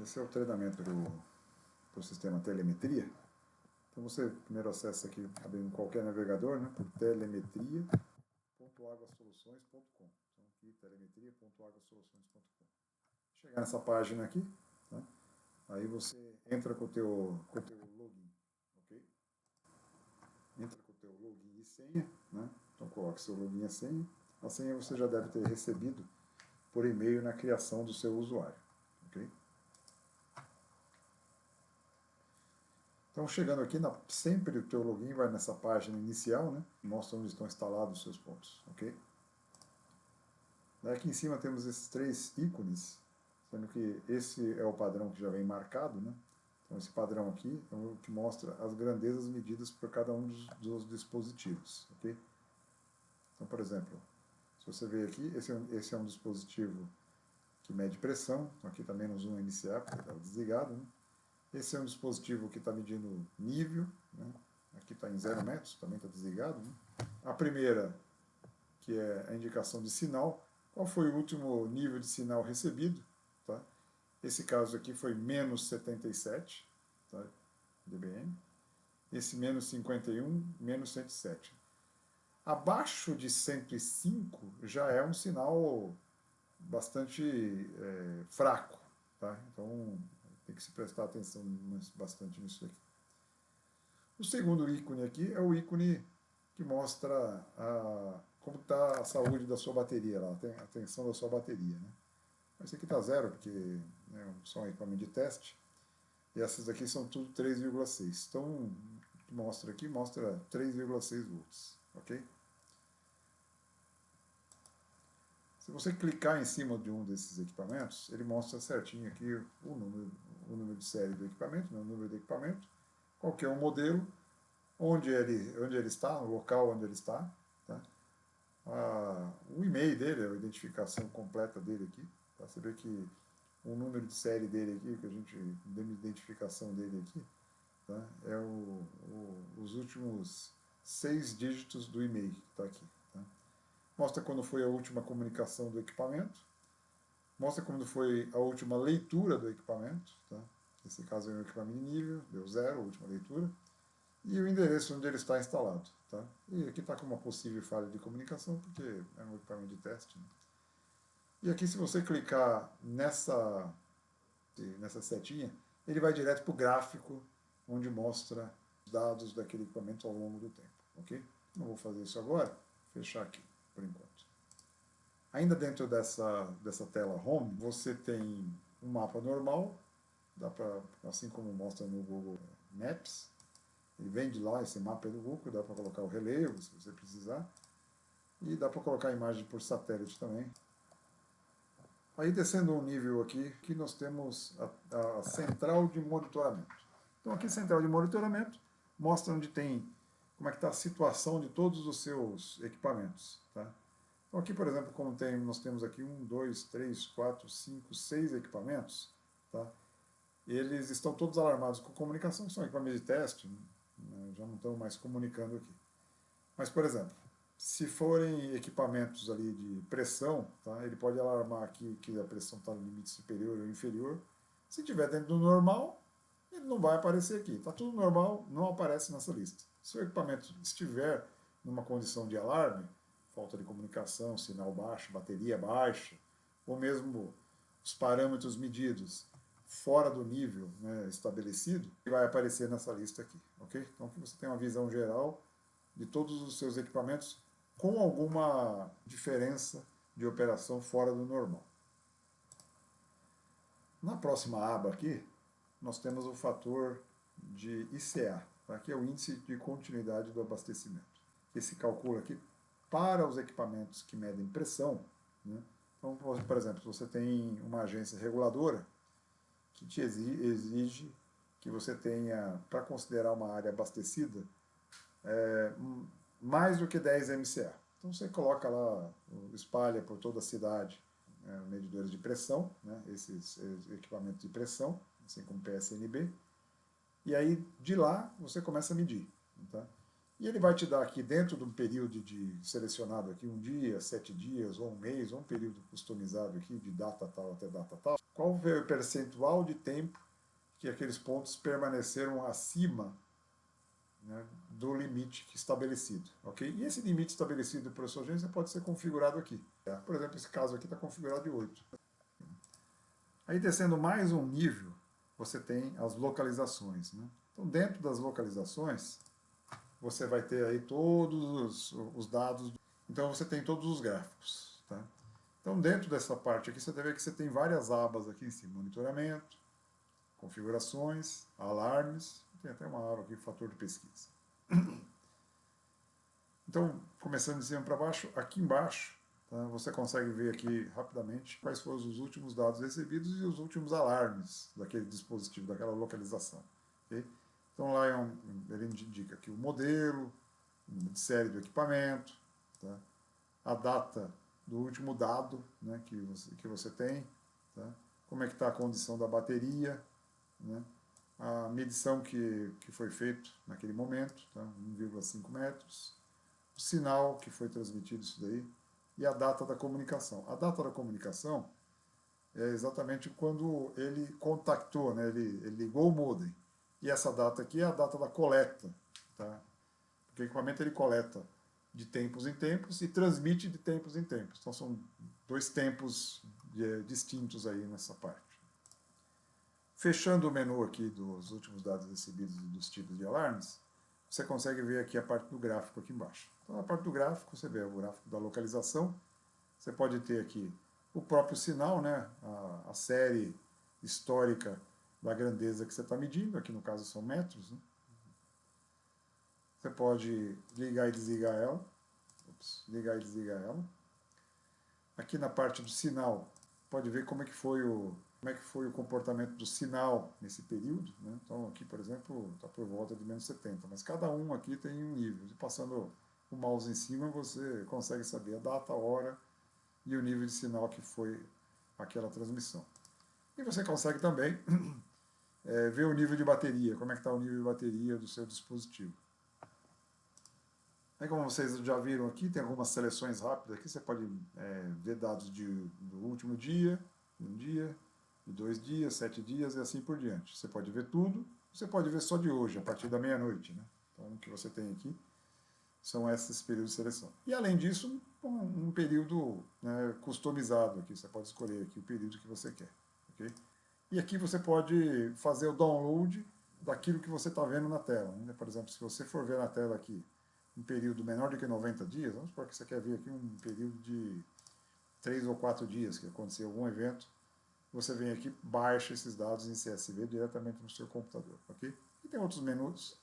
Esse é o treinamento para o sistema telemetria. Então você primeiro acessa aqui, abrindo qualquer navegador, né, por telemetria.aguasoluções.com. Então aqui, telemetria.aguasoluções.com. Chegar nessa página aqui, tá? Aí você entra com o teu login, ok? Entra com o teu login e senha, né? Então coloque seu login e a senha. A senha você já deve ter recebido por e-mail na criação do seu usuário, ok? Então, chegando aqui, sempre o teu login vai nessa página inicial, né? Mostra onde estão instalados os seus pontos, ok? Daí aqui em cima temos esses três ícones, sendo que esse é o padrão que já vem marcado, né? Então, esse padrão aqui é o que mostra as grandezas medidas por cada um dos dispositivos, ok? Então, por exemplo, se você ver aqui, esse é um dispositivo que mede pressão, então aqui está -1 iniciar, porque estava desligado, né? Esse é um dispositivo que está medindo nível, né? Aqui está em 0 metros, também está desligado, né? A primeira, que é a indicação de sinal, qual foi o último nível de sinal recebido, tá? Esse caso aqui foi -77, tá? dBm. Esse -51, -107. Abaixo de 105 já é um sinal bastante fraco, tá? Então tem que se prestar atenção bastante nisso aqui. O segundo ícone aqui é o ícone que mostra como está a saúde da sua bateria, lá, a tensão da sua bateria, né? Esse aqui está zero, porque né, só um equipamento de teste, e essas aqui são tudo 3,6. Então, mostra aqui, mostra 3,6 volts, ok? Se você clicar em cima de um desses equipamentos, ele mostra certinho aqui o número de série do equipamento, né, o número do equipamento, qual que é o modelo, onde ele está, o local onde ele está, tá? O e-mail dele, a identificação completa dele aqui, tá? Você vê que o número de série dele aqui, que a gente deu identificação dele aqui, tá? É os últimos 6 dígitos do e-mail que está aqui. Tá? Mostra quando foi a última comunicação do equipamento, mostra quando foi a última leitura do equipamento, tá? Nesse caso é um equipamento de nível, deu 0, a última leitura, e o endereço onde ele está instalado. Tá? E aqui está com uma possível falha de comunicação, porque é um equipamento de teste. Né? E aqui, se você clicar nessa setinha, ele vai direto para o gráfico, onde mostra os dados daquele equipamento ao longo do tempo. Ok? Não vou fazer isso agora, vou fechar aqui, por enquanto. Ainda dentro dessa tela Home, você tem um mapa normal, dá pra, assim como mostra no Google Maps, ele vem de lá, esse mapa é do Google, dá para colocar o relevo, se você precisar, e dá para colocar a imagem por satélite também. Aí descendo um nível aqui, que nós temos a central de monitoramento. Então aqui central de monitoramento mostra onde tem, como é que está a situação de todos os seus equipamentos. Tá? Então aqui, por exemplo, como nós temos aqui 1, 2, 3, 4, 5, 6 equipamentos, tá? Eles estão todos alarmados com comunicação, são equipamentos de teste, né? Já não estão mais comunicando aqui. Mas, por exemplo, se forem equipamentos ali de pressão, tá? Ele pode alarmar aqui que a pressão está no limite superior ou inferior. Se estiver dentro do normal, ele não vai aparecer aqui. Está tudo normal, não aparece nessa lista. Se o equipamento estiver numa condição de alarme, falta de comunicação, sinal baixo, bateria baixa, ou mesmo os parâmetros medidos fora do nível, né, estabelecido, vai aparecer nessa lista aqui, ok? Então aqui você tem uma visão geral de todos os seus equipamentos com alguma diferença de operação fora do normal. Na próxima aba aqui, nós temos o fator de ICA, tá? Que é o índice de continuidade do abastecimento. Esse calcula aqui para os equipamentos que medem pressão. Né? Então, por exemplo, se você tem uma agência reguladora que te exige que você tenha, para considerar uma área abastecida, mais do que 10 MCA. Então você coloca lá, espalha por toda a cidade medidores de pressão, né, esses equipamentos de pressão, assim como PSNB, e aí de lá você começa a medir. Tá? E ele vai te dar aqui, dentro de um período selecionado aqui, 1 dia, 7 dias, ou 1 mês, ou um período customizado aqui, de data tal até data tal, qual foi o percentual de tempo que aqueles pontos permaneceram acima, né, do limite estabelecido, ok? E esse limite estabelecido por sua agência pode ser configurado aqui. Tá? Por exemplo, esse caso aqui está configurado de 8. Aí, descendo mais um nível, você tem as localizações, né? Então, dentro das localizações, você vai ter aí todos os dados. Então, você tem todos os gráficos, tá? Então, dentro dessa parte aqui, você deve ver que você tem várias abas aqui em cima. Monitoramento, configurações, alarmes, tem até uma aba aqui, fator de pesquisa. Então, começando de cima para baixo, aqui embaixo, tá, você consegue ver aqui rapidamente quais foram os últimos dados recebidos e os últimos alarmes daquele dispositivo, daquela localização. Okay? Então, lá ele indica aqui o modelo, o número de série do equipamento, tá, a data do último dado, né, que você tem, tá, como é que está a condição da bateria, né, a medição que foi feita naquele momento, tá, 1,5 metros, o sinal que foi transmitido isso daí, e a data da comunicação. A data da comunicação é exatamente quando ele contactou, né, ele ligou o modem. E essa data aqui é a data da coleta, tá? Porque o equipamento ele coleta de tempos em tempos e transmite de tempos em tempos. Então são 2 tempos distintos aí nessa parte. Fechando o menu aqui dos últimos dados recebidos e dos tipos de alarmes, você consegue ver aqui a parte do gráfico aqui embaixo. Então, na parte do gráfico, você vê o gráfico da localização. Você pode ter aqui o próprio sinal, né, a série histórica da grandeza que você está medindo, aqui no caso são metros. Né? Você pode ligar e desligar ela. Ligar e desligar ela. Aqui na parte do sinal, pode ver como é que foi o comportamento do sinal nesse período. Né? Então aqui, por exemplo, está por volta de menos 70, mas cada um aqui tem um nível. E passando o mouse em cima, você consegue saber a data, a hora e o nível de sinal que foi aquela transmissão. E você consegue também ver o nível de bateria, como é que está o nível de bateria do seu dispositivo. Aí, como vocês já viram aqui, tem algumas seleções rápidas aqui, você pode ver dados do último dia, de 1 dia, de 2 dias, 7 dias e assim por diante. Você pode ver tudo, você pode ver só de hoje, a partir da meia-noite. Né? Então, o que você tem aqui são esses períodos de seleção. E, além disso, um período, né, customizado aqui. Você pode escolher aqui o período que você quer. Okay? E aqui você pode fazer o download daquilo que você está vendo na tela. Né? Por exemplo, se você for ver na tela aqui um período menor do que 90 dias, vamos supor que você quer ver aqui um período de 3 ou 4 dias, que aconteceu algum evento, você vem aqui, baixa esses dados em CSV diretamente no seu computador. Okay? E tem outros menus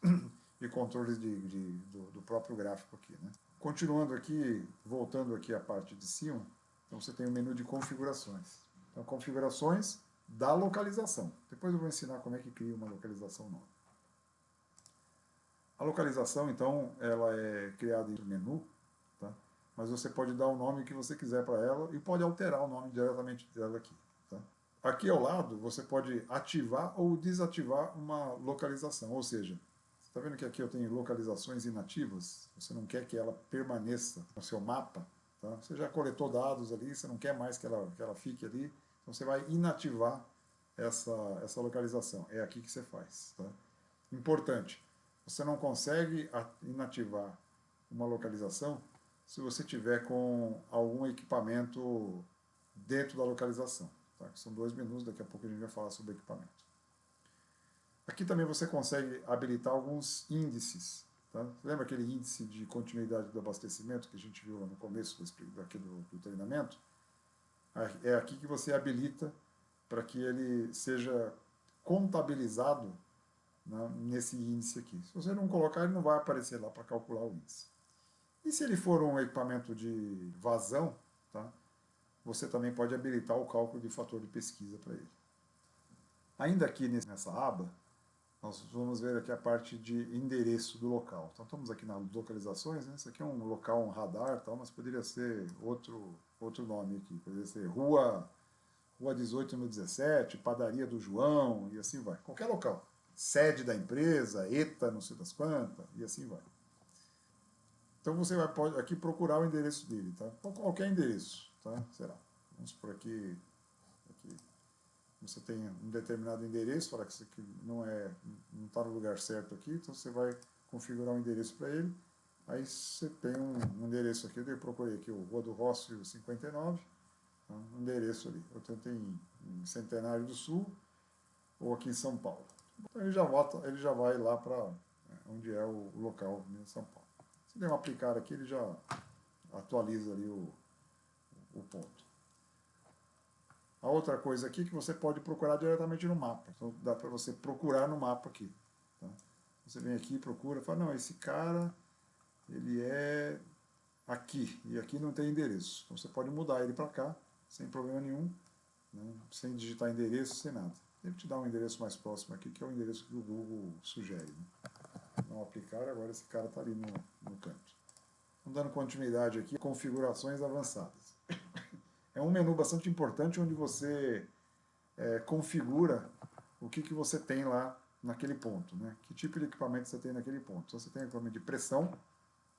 de controles do próprio gráfico aqui. Né? Continuando aqui, voltando aqui à parte de cima, então você tem o menu de configurações. Então, configurações da localização. Depois eu vou ensinar como é que cria uma localização nova. A localização, então, ela é criada em menu, tá? Mas você pode dar o nome que você quiser para ela e pode alterar o nome diretamente dela aqui. Tá? Aqui ao lado, você pode ativar ou desativar uma localização, ou seja, você está vendo que aqui eu tenho localizações inativas, você não quer que ela permaneça no seu mapa, tá? Você já coletou dados ali, você não quer mais que ela fique ali, então você vai inativar essa localização. É aqui que você faz. Tá? Importante, você não consegue inativar uma localização se você tiver com algum equipamento dentro da localização. Tá? São 2 menus, daqui a pouco a gente vai falar sobre equipamento. Aqui também você consegue habilitar alguns índices. Tá? Lembra aquele índice de continuidade do abastecimento que a gente viu no começo do treinamento? É aqui que você habilita para que ele seja contabilizado, né, nesse índice aqui. Se você não colocar, ele não vai aparecer lá para calcular o índice. E se ele for um equipamento de vazão, tá, você também pode habilitar o cálculo de fator de pesquisa para ele. Ainda aqui nessa aba, nós vamos ver aqui a parte de endereço do local. Então estamos aqui nas localizações, né? Isso aqui é um local, um radar, tal, mas poderia ser outro nome aqui. Poderia ser Rua 18 no 17, Padaria do João, e assim vai. Qualquer local. Sede da empresa, ETA, não sei das quantas, e assim vai. Então você pode aqui procurar o endereço dele, tá? Qualquer endereço, tá? Sei lá, vamos por aqui, você tem um determinado endereço, fala que isso aqui não está no lugar certo aqui, então você vai configurar um endereço para ele. Aí você tem um endereço aqui, eu procurei aqui o Rua do Rócio 59, tá? Um endereço ali. Eu tentei em Centenário do Sul ou aqui em São Paulo. Então ele já vai lá para onde é o local em São Paulo. Se der um aplicar aqui, ele já atualiza ali o ponto. A outra coisa aqui é que você pode procurar diretamente no mapa. Então dá para você procurar no mapa aqui. Tá? Você vem aqui, procura, fala, não, esse cara, ele é aqui, e aqui não tem endereço. Então você pode mudar ele para cá, sem problema nenhum, né? Sem digitar endereço, sem nada. Ele te dá um endereço mais próximo aqui, que é o endereço que o Google sugere. Né? Não aplicar, agora esse cara está ali no canto. Então, dando continuidade aqui, configurações avançadas. É um menu bastante importante onde você configura o que você tem lá naquele ponto, né? Que tipo de equipamento você tem naquele ponto. Então, você tem equipamento de pressão,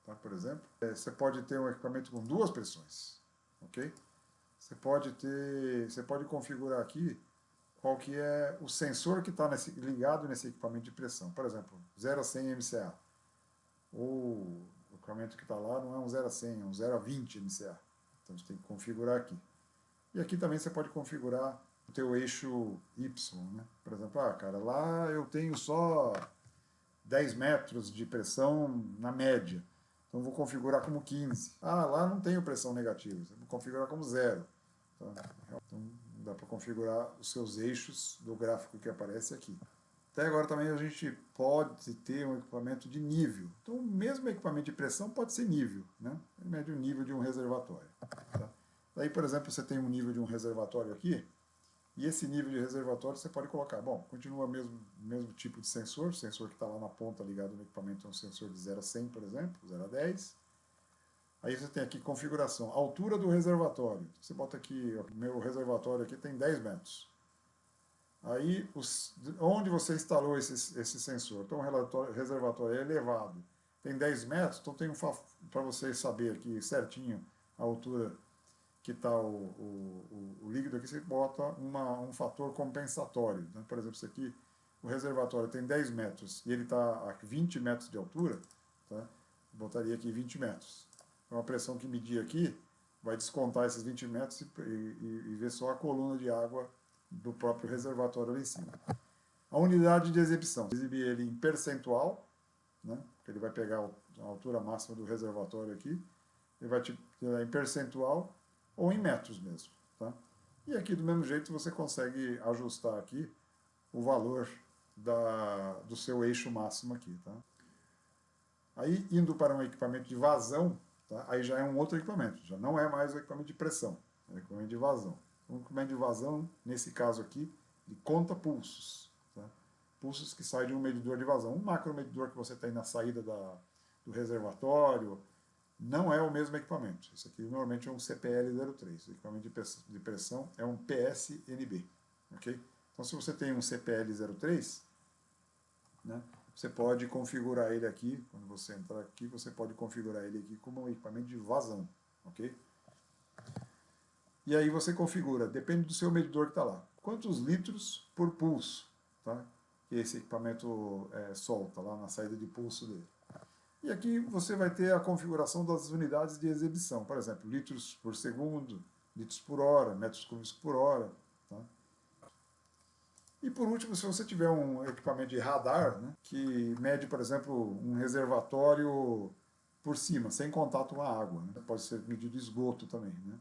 tá, por exemplo. Você pode ter um equipamento com 2 pressões, ok? Você pode configurar aqui qual que é o sensor que está ligado nesse equipamento de pressão. Por exemplo, 0 a 100 MCA. Ou o equipamento que está lá não é um 0 a 100, é um 0 a 20 MCA. Então, você tem que configurar aqui. E aqui também você pode configurar o teu eixo Y, né? Por exemplo, cara, lá eu tenho só 10 metros de pressão na média. Então vou configurar como 15. Lá não tenho pressão negativa, vou configurar como 0. Então dá para configurar os seus eixos do gráfico que aparece aqui. Até agora também a gente pode ter um equipamento de nível. Então o mesmo equipamento de pressão pode ser nível, né? Ele mede o nível de um reservatório. Tá? Daí, por exemplo, você tem um nível de um reservatório aqui, e esse nível de reservatório você pode colocar, bom, continua o mesmo tipo de sensor, o sensor que está lá na ponta ligado no equipamento é um sensor de 0 a 100, por exemplo, 0 a 10. Aí você tem aqui configuração, altura do reservatório. Você bota aqui, o meu reservatório aqui tem 10 metros. Aí, onde você instalou esse sensor? Então, o reservatório é elevado, tem 10 metros, então tem para você saber aqui certinho a altura que está o líquido aqui, você bota um fator compensatório. Né? Por exemplo, isso aqui, o reservatório tem 10 metros e ele está a 20 metros de altura, tá? Botaria aqui 20 metros. Então, a pressão que medir aqui vai descontar esses 20 metros e ver só a coluna de água do próprio reservatório ali em cima. A unidade de exibição, exibir ele em percentual, né? Ele vai pegar a altura máxima do reservatório aqui, ele vai te dar em percentual ou em metros mesmo. Tá? E aqui, do mesmo jeito, você consegue ajustar aqui o valor do seu eixo máximo aqui. Tá? Aí, indo para um equipamento de vazão, tá? Aí já é um outro equipamento, já não é mais o equipamento de pressão, é o equipamento de vazão. O equipamento de vazão, nesse caso aqui, ele conta pulsos. Tá? Pulsos que saem de um medidor de vazão. Um macromedidor que você tem na saída do reservatório, não é o mesmo equipamento. Isso aqui normalmente é um CPL03. O equipamento de pressão é um PSNB. Okay? Então, se você tem um CPL03, né, você pode configurar ele aqui. Quando você entrar aqui, você pode configurar ele aqui como um equipamento de vazão. Okay? E aí você configura, depende do seu medidor que está lá, quantos litros por pulso, tá? Que esse equipamento solta lá na saída de pulso dele. E aqui você vai ter a configuração das unidades de exibição, por exemplo, litros por segundo, litros por hora, metros cúbicos por hora. Tá? E por último, se você tiver um equipamento de radar, né, que mede, por exemplo, um reservatório por cima, sem contato com a água, né? Pode ser medido esgoto também. Né?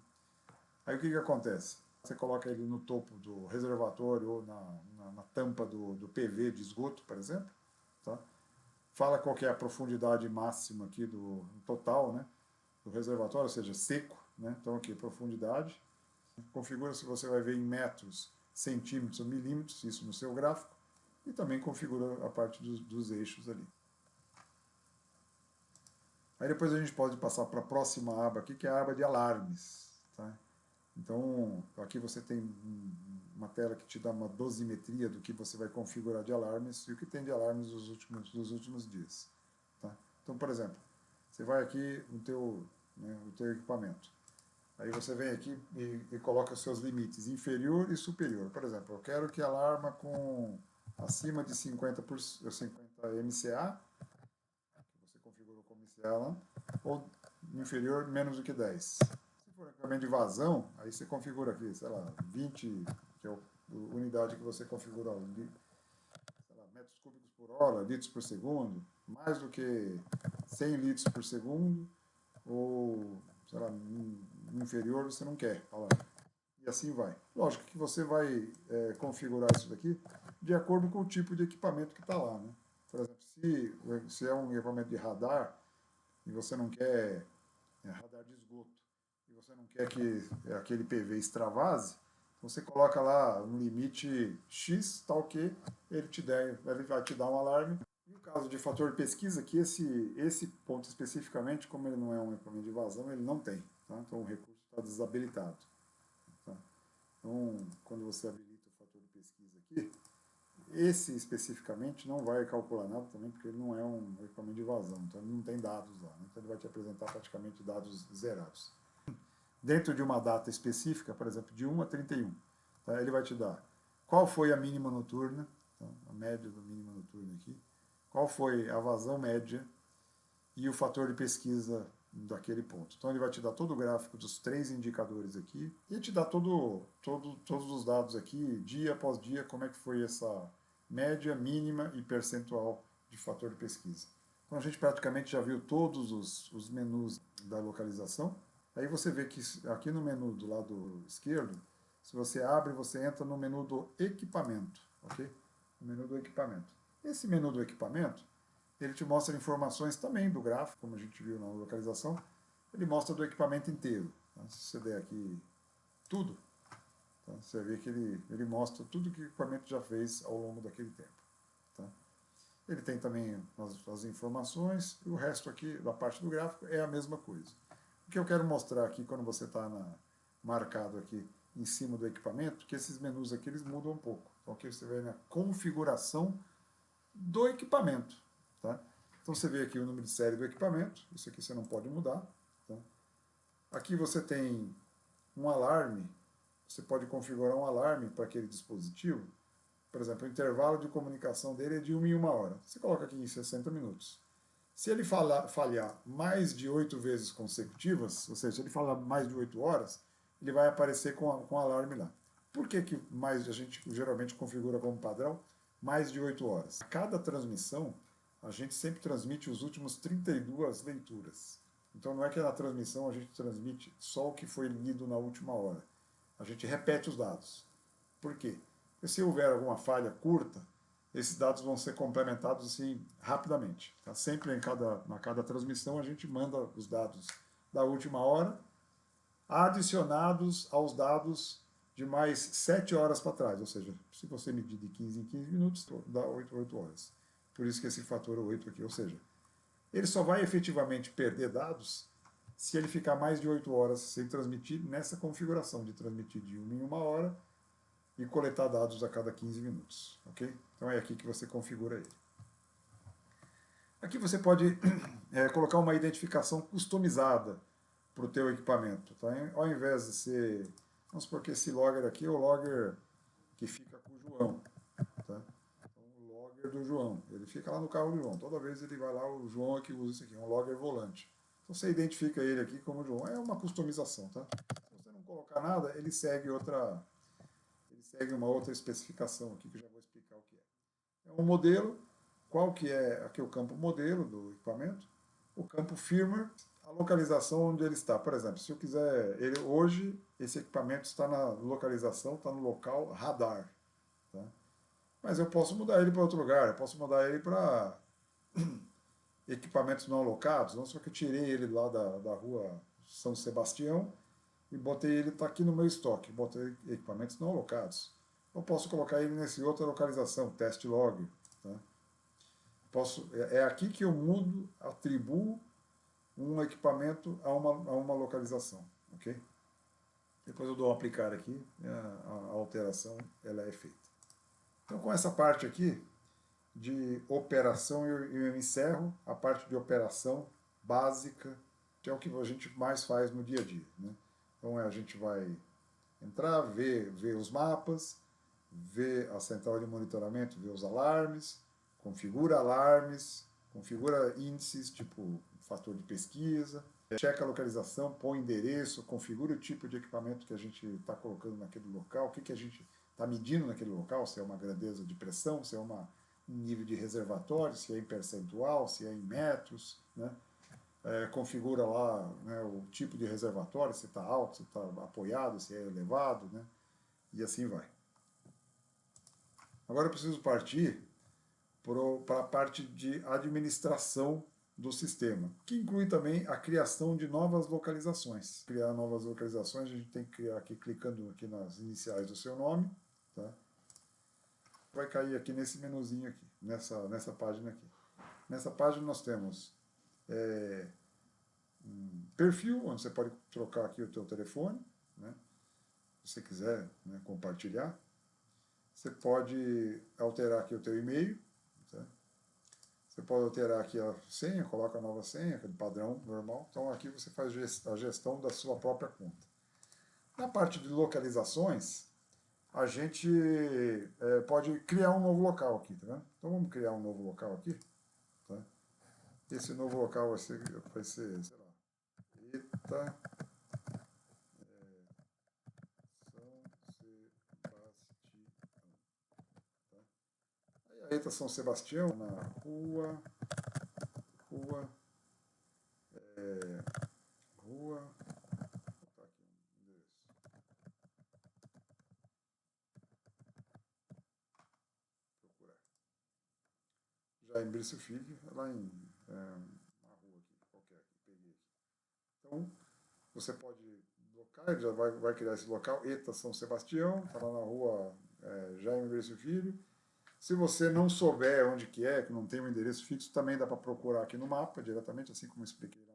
Aí o que acontece? Você coloca ele no topo do reservatório ou na tampa do PV de esgoto, por exemplo, tá? Fala qual que é a profundidade máxima aqui do total, né, do reservatório, ou seja, seco, né? Então aqui profundidade, configura se você vai ver em metros, centímetros ou milímetros, isso no seu gráfico, e também configura a parte dos eixos ali. Aí depois a gente pode passar para a próxima aba aqui, que é a aba de alarmes, tá? Então, aqui você tem uma tela que te dá uma dosimetria do que você vai configurar de alarmes e o que tem de alarmes dos últimos dias. Tá? Então, por exemplo, você vai aqui no teu, né, no teu equipamento. Aí você vem aqui e coloca os seus limites, inferior e superior. Por exemplo, eu quero que alarma com acima de 50 MCA, que você configurou como MCA lá, ou inferior menos do que 10. Se for equipamento de vazão, aí você configura aqui, sei lá, 20, que é a unidade que você configurou, sei lá, metros cúbicos por hora, litros por segundo, mais do que 100 litros por segundo, ou, sei lá, inferior você não quer falar. E assim vai. Lógico que você vai configurar isso daqui de acordo com o tipo de equipamento que está lá, né? Por exemplo, se é um equipamento de radar e você não quer radar de esgoto e você não quer que aquele PV extravase, então você coloca lá um limite X, tal que ele vai te dar um alarme. No caso de fator de pesquisa, que esse ponto especificamente, como ele não é um equipamento de vazão, ele não tem. Tá? Então o recurso está desabilitado. Tá? Então, quando você habilita o fator de pesquisa aqui, esse especificamente não vai calcular nada também, porque ele não é um equipamento de vazão, então ele não tem dados lá. Né? Então ele vai te apresentar praticamente dados zerados. Dentro de uma data específica, por exemplo, de 1 a 31, tá? Ele vai te dar qual foi a mínima noturna, tá? A média da mínima noturna aqui, qual foi a vazão média e o fator de pesquisa daquele ponto. Então ele vai te dar todo o gráfico dos 3 indicadores aqui e te dá todos os dados aqui, dia após dia, como é que foi essa média, mínima e percentual de fator de pesquisa. Então a gente praticamente já viu todos os menus da localização. Aí você vê que aqui no menu do lado esquerdo, se você abre, você entra no menu do equipamento, ok? No menu do equipamento. Esse menu do equipamento, ele te mostra informações também do gráfico, como a gente viu na localização. Ele mostra do equipamento inteiro. Tá? Se você der aqui tudo, tá? Você vê que ele mostra tudo que o equipamento já fez ao longo daquele tempo. Tá? Ele tem também as informações, e o resto aqui da parte do gráfico é a mesma coisa. O que eu quero mostrar aqui, quando você está marcado aqui em cima do equipamento, que esses menus aqui eles mudam um pouco. Então aqui você vê na configuração do equipamento. Tá? Então você vê aqui o número de série do equipamento, isso aqui você não pode mudar. Tá? Aqui você tem um alarme, você pode configurar um alarme para aquele dispositivo. Por exemplo, o intervalo de comunicação dele é de 1 em 1 hora. Você coloca aqui em 60 minutos. Se ele falhar mais de 8 vezes consecutivas, ou seja, se ele falhar mais de 8 horas, ele vai aparecer com alarme lá. Por que mais a gente geralmente configura como padrão mais de 8 horas? A cada transmissão, a gente sempre transmite os últimos 32 leituras. Então não é que na transmissão a gente transmite só o que foi lido na última hora. A gente repete os dados. Por quê? Porque se houver alguma falha curta, esses dados vão ser complementados assim, rapidamente. Tá? Sempre na cada transmissão a gente manda os dados da última hora, adicionados aos dados de mais 7 horas para trás. Ou seja, se você medir de 15 em 15 minutos, dá 8 horas. Por isso que esse fator 8 aqui, ou seja, ele só vai efetivamente perder dados se ele ficar mais de 8 horas sem transmitir nessa configuração de transmitir de 1 em 1 hora e coletar dados a cada 15 minutos, ok? Então é aqui que você configura ele. Aqui você pode colocar uma identificação customizada para o teu equipamento, tá? Ao invés de ser, vamos supor que esse logger aqui é o logger que fica com o João, tá? Então, o logger do João, ele fica lá no carro do João, toda vez ele vai lá, o João é que usa isso aqui, é um logger volante. Então você identifica ele aqui como João, é uma customização, tá? Se você não colocar nada, ele segue uma outra especificação aqui que eu já vou explicar o que é. É um modelo, qual que é aqui o campo modelo do equipamento, o campo firmware, a localização onde ele está. Por exemplo, se eu quiser, hoje esse equipamento está na localização, está no local radar. Tá? Mas eu posso mudar ele para outro lugar, eu posso mudar ele para equipamentos não alocados, não só que eu tirei ele lá da rua São Sebastião, e botei ele, está aqui no meu estoque, botei equipamentos não alocados. Eu posso colocar ele nessa outra localização, test log. Tá? É aqui que eu mudo, atribuo um equipamento a uma localização. Ok? Depois eu dou um aplicar aqui, a alteração ela é feita. Então com essa parte aqui de operação eu encerro a parte de operação básica, que é o que a gente mais faz no dia a dia, né? Então a gente vai entrar, ver os mapas, ver a central de monitoramento, ver os alarmes, configura índices, tipo fator de pesquisa, checa a localização, põe endereço, configura o tipo de equipamento que a gente está colocando naquele local, o que a gente está medindo naquele local, se é uma grandeza de pressão, se é um nível de reservatório, se é em percentual, se é em metros, né? Configura lá, né, o tipo de reservatório, se está alto, se está apoiado, se é elevado, né? E assim vai. Agora eu preciso partir para a parte de administração do sistema, que inclui também a criação de novas localizações. Criar novas localizações, a gente tem que criar aqui, clicando aqui nas iniciais do seu nome, tá? Vai cair aqui nesse menuzinho aqui, nessa página aqui. Nessa página nós temos um perfil, onde você pode trocar aqui o teu telefone, né? Se você quiser, né, compartilhar. Você pode alterar aqui o teu e-mail, tá? Você pode alterar aqui a senha, coloca a nova senha, aquele padrão normal. Então aqui você faz a gestão da sua própria conta. Na parte de localizações, a gente pode criar um novo local aqui, tá vendo? Então vamos criar um novo local aqui, tá? Esse novo local vai ser sei lá, Eta São Sebastião, na rua, vou botar aqui um endereço. Procurar. Já em Brício Filho, lá uma rua aqui, qualquer, aqui, peguei aqui. Então, você pode locar, ele já vai criar esse local, Eta São Sebastião, está lá na rua Jaime Brício Filho. Se você não souber onde que não tem um endereço fixo, também dá para procurar aqui no mapa diretamente, assim como eu expliquei lá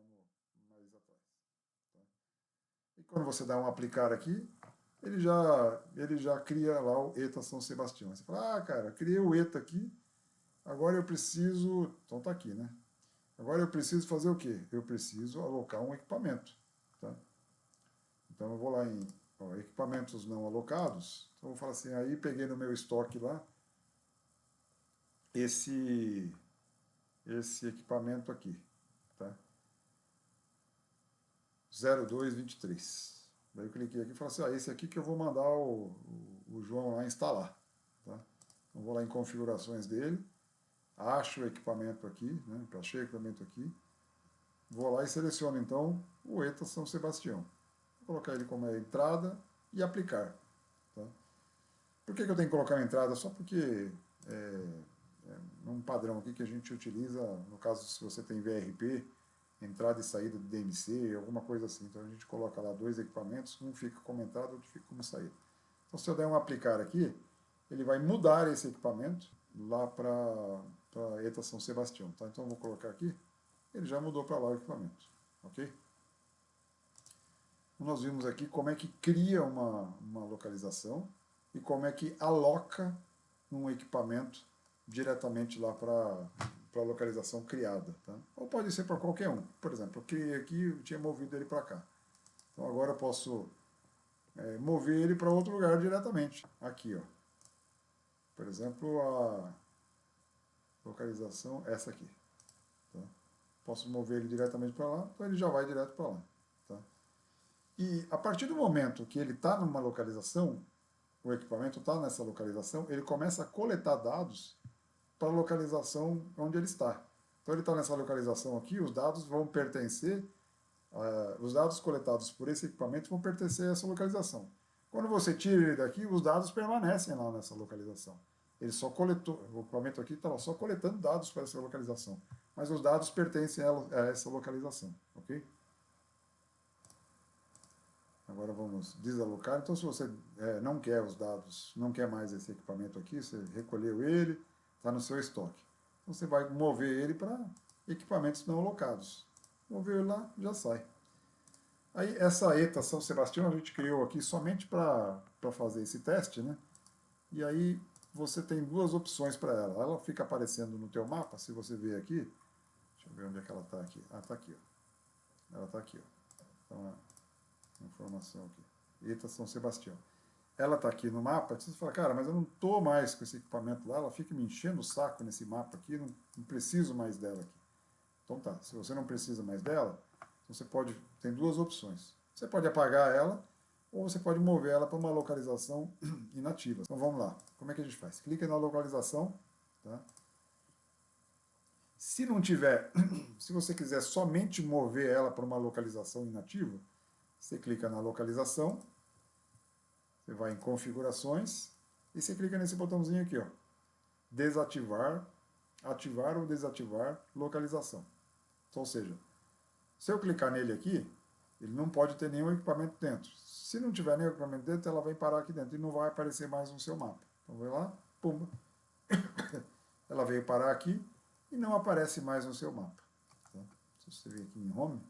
mais atrás. Tá? E quando você dá um aplicar aqui, ele já cria lá o ETA São Sebastião. Você fala, cara, criei o ETA aqui, agora eu preciso... Então tá aqui, né? Agora eu preciso fazer o quê? Eu preciso alocar um equipamento. Tá? Então eu vou lá em equipamentos não alocados. Então eu vou falar assim, aí peguei no meu estoque lá, esse equipamento aqui, tá? 0223. Daí eu cliquei aqui e falei assim, esse aqui que eu vou mandar o João lá instalar, tá? Então vou lá em configurações dele, acho o equipamento aqui, né? Achei o equipamento aqui, vou lá e seleciono então o ETA São Sebastião. Vou colocar ele como entrada e aplicar, tá? Por que eu tenho que colocar a entrada? Só porque um padrão aqui que a gente utiliza, no caso se você tem VRP, entrada e saída de DMC, alguma coisa assim. Então a gente coloca lá dois equipamentos, um fica como entrada, outro fica como saída. Então se eu der um aplicar aqui, ele vai mudar esse equipamento lá para Eta São Sebastião. Tá? Então eu vou colocar aqui, ele já mudou para lá o equipamento. Ok? Nós vimos aqui como é que cria uma localização e como é que aloca um equipamento diretamente lá para a localização criada. Tá? Ou pode ser para qualquer um. Por exemplo, eu criei aqui e tinha movido ele para cá. Então agora eu posso mover ele para outro lugar diretamente. Aqui, ó. Por exemplo, a localização essa aqui. Tá? Posso mover ele diretamente para lá, então ele já vai direto para lá. Tá? E a partir do momento que ele está numa localização, o equipamento está nessa localização, ele começa a coletar dados para a localização onde ele está. Então ele está nessa localização aqui, os dados vão pertencer, os dados coletados por esse equipamento vão pertencer a essa localização. Quando você tira ele daqui, os dados permanecem lá nessa localização. Ele só coletou, o equipamento aqui estava só coletando dados para essa localização, mas os dados pertencem a essa localização, ok? Agora vamos desalocar. Então, se você não quer os dados, não quer mais esse equipamento aqui, você recolheu ele, está no seu estoque. Então, você vai mover ele para equipamentos não alocados. Mover ele lá, já sai. Aí, essa ETA São Sebastião a gente criou aqui somente para fazer esse teste, né? E aí, você tem duas opções para ela. Ela fica aparecendo no teu mapa, se você ver aqui. Deixa eu eu ver onde é que ela está aqui. Ah, está aqui, ó. Ela está aqui, ó. Então, a informação aqui. ETA São Sebastião. Ela está aqui no mapa, você fala, cara, mas eu não estou mais com esse equipamento lá, ela fica me enchendo o saco nesse mapa aqui, não preciso mais dela aqui. Então tá, se você não precisa mais dela, você pode, tem duas opções. Você pode apagar ela, ou você pode mover ela para uma localização inativa. Então vamos lá, como é que a gente faz? Clica na localização, tá? Se não tiver, se você quiser somente mover ela para uma localização inativa, você clica na localização, você vai em configurações, e você clica nesse botãozinho aqui, ó, desativar, ativar ou desativar localização. Então, ou seja, se eu clicar nele aqui, ele não pode ter nenhum equipamento dentro. Se não tiver nenhum equipamento dentro, ela vai parar aqui dentro e não vai aparecer mais no seu mapa. Então, vai lá, pumba. Ela veio parar aqui e não aparece mais no seu mapa. Tá? Se você vir aqui em Home,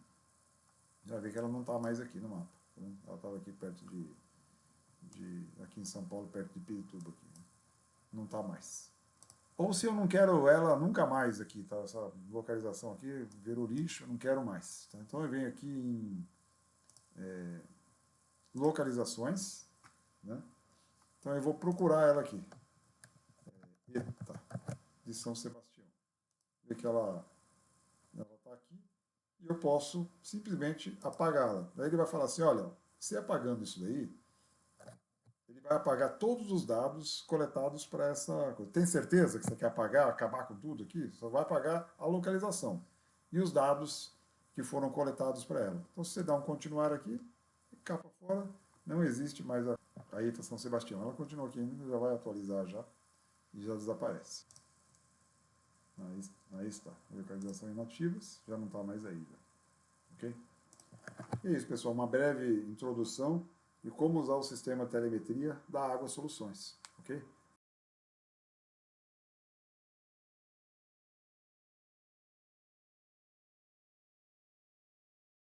já vai ver que ela não está mais aqui no mapa. Tá? Ela estava aqui perto aqui em São Paulo, perto de Pirituba. Aqui. Não está mais. Ou se eu não quero ela nunca mais aqui, tá? Essa localização aqui virou lixo, eu não quero mais. Tá? Então eu venho aqui em localizações, né? Então eu vou procurar ela aqui. ETA, de São Sebastião. Ver que ela está aqui e eu posso simplesmente apagá-la. Daí ele vai falar assim, olha, você apagando isso daí, ele vai apagar todos os dados coletados para essa coisa. Tem certeza que você quer apagar, acabar com tudo aqui? Só vai apagar a localização e os dados que foram coletados para ela. Então, se você dá um continuar aqui, capa fora, não existe mais a ETA São Sebastião. Ela continua aqui ainda, já vai atualizar já e já desaparece. Aí está. Localização inativas, já não está mais aí. Já. Ok? E é isso, pessoal. Uma breve introdução de como usar o sistema telemetria da Água Soluções. Ok?